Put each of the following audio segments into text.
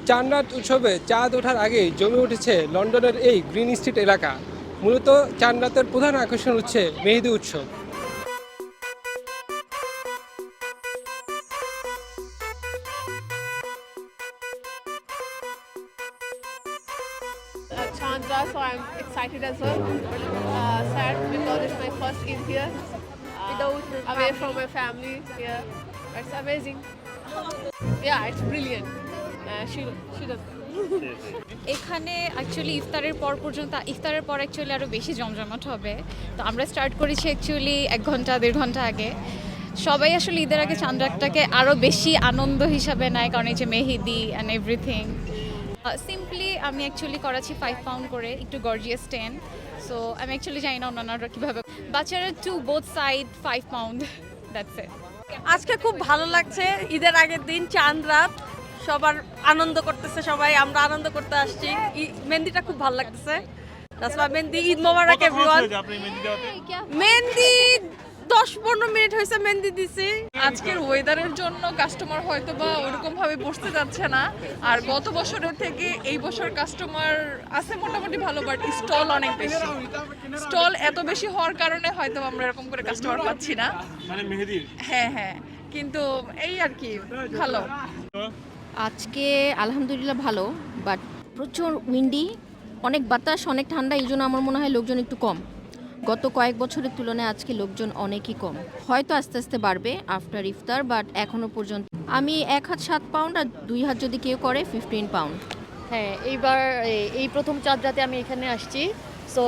চাঁদ রাত উৎসবে চাঁদ ওঠার আগেই জমে উঠেছে লন্ডনের এই গ্রিন স্ট্রিট এলাকা। মূলত চাঁদ রাতের প্রধান আকর্ষণ হচ্ছে মেহেদি উৎসব। Chandra, so I'm excited as well. Sad because it's my first Eid here. Away from my family here. It's amazing. Yeah, it's brilliant. She does. এখানে অ্যাকচুয়ালি ইফতারের পর অ্যাকচুয়ালি আরও বেশি জমজমাট হবে। তো আমরা স্টার্ট করেছি অ্যাকচুয়ালি 1 ঘন্টা 1.5 ঘন্টা আগে। সবাই আসলে ঈদের আগে চাঁদ রাতটাকে আরও বেশি আনন্দ হিসাবে নেয়, কারণ এই যে মেহেদি অ্যান্ড এভরিথিং। সিম্পলি আমি অ্যাকচুয়ালি করাচ্ছি 5 পাউন্ড করে, একটু গর্জিয়াস 10। সো আমি অ্যাকচুয়ালি জানি না অন্যান্যরা কীভাবে। বাচ্চারা to both side 5 pound, that's it. আজকে খুব ভালো লাগছে, ঈদের আগের দিন চাঁদ রাত, সবার আনন্দ করতেছে, সবাই আমরা আনন্দ করতে আসছি। মেহেন্দিটা খুব ভালো লাগতেছে। মেহেন্দি, ঈদ মোবারক এভরিওয়ান। মেহেন্দি 10-15 মিনিট হয়েছে মেহেন্দি দিছি। আজকের ওয়েদারের জন্য কাস্টমার হয়তো বা ওরকম ভাবে বসতে যাচ্ছে না, আর গত বছরের থেকে এই বছর কাস্টমার আছে মোটামুটি ভালো, বাট স্টল অনেক বেশি। স্টল এত বেশি হওয়ার কারণে হয়তো আমরা এরকম করে কাস্টমার পাচ্ছি না। মানে মেহেদির হ্যাঁ, কিন্তু এই আর কি ভালো। আজকে আলহামদুলিল্লাহ ভালো, বাট প্রচুর উইন্ডি, অনেক বাতাস, অনেক ঠান্ডা, এই জন্য আমার মনে হয় লোকজন একটু কম। গত কয়েক বছরের তুলনায় আজকে লোকজন অনেকই কম। হয়তো আস্তে আস্তে বাড়বে আফটার ইফতার, বাট এখনও পর্যন্ত আমি 1 হাত 7 পাউন্ড আর 2 হাত যদি কেউ করে 15 পাউন্ড। হ্যাঁ, এইবার এই প্রথম চাঁদ রাতে আমি এখানে আসছি। সো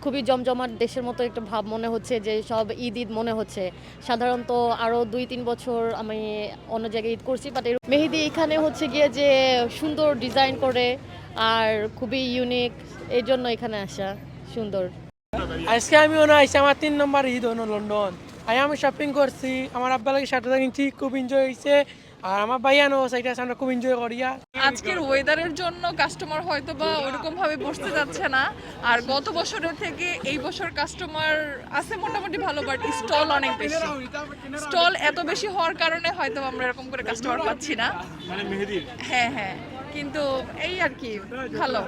খুবই জমজমাট, দেশের মতো একটা ভাব মনে হচ্ছে, যে সব ঈদ মনে হচ্ছে। সাধারণত আরও 2-3 বছর আমি অন্য জায়গায় ঈদ করছি, বাট মেহেদি এখানে হচ্ছে গিয়ে যে সুন্দর ডিজাইন করে আর খুবই ইউনিক, এই জন্য এখানে আসা সুন্দর। আজকে আমি আইসি আমার 3 নম্বর ঈদ লন্ডন। আমি শপিং করছি, আমার আব্বা লাগে শার্টটা কিনছি, খুব এনজয় হয়েছে। আর আমার ভাইয়ানো সাইডে আমরা খুব এনজয় করি। আজকের ওয়েদারের জন্য কাস্টমার হয়তো বা ওরকম ভাবে বসতে যাচ্ছে না, আর গত বছরের থেকে এই বছর কাস্টমার আছে মোটামুটি ভালো, বাট স্টল অনেক বেশি। স্টল এত বেশি হওয়ার কারণে হয়তো আমরা এরকম করে কাস্টমার পাচ্ছি না। মানে মেহেদির হ্যাঁ, কিন্তু এই আর কি ভালো।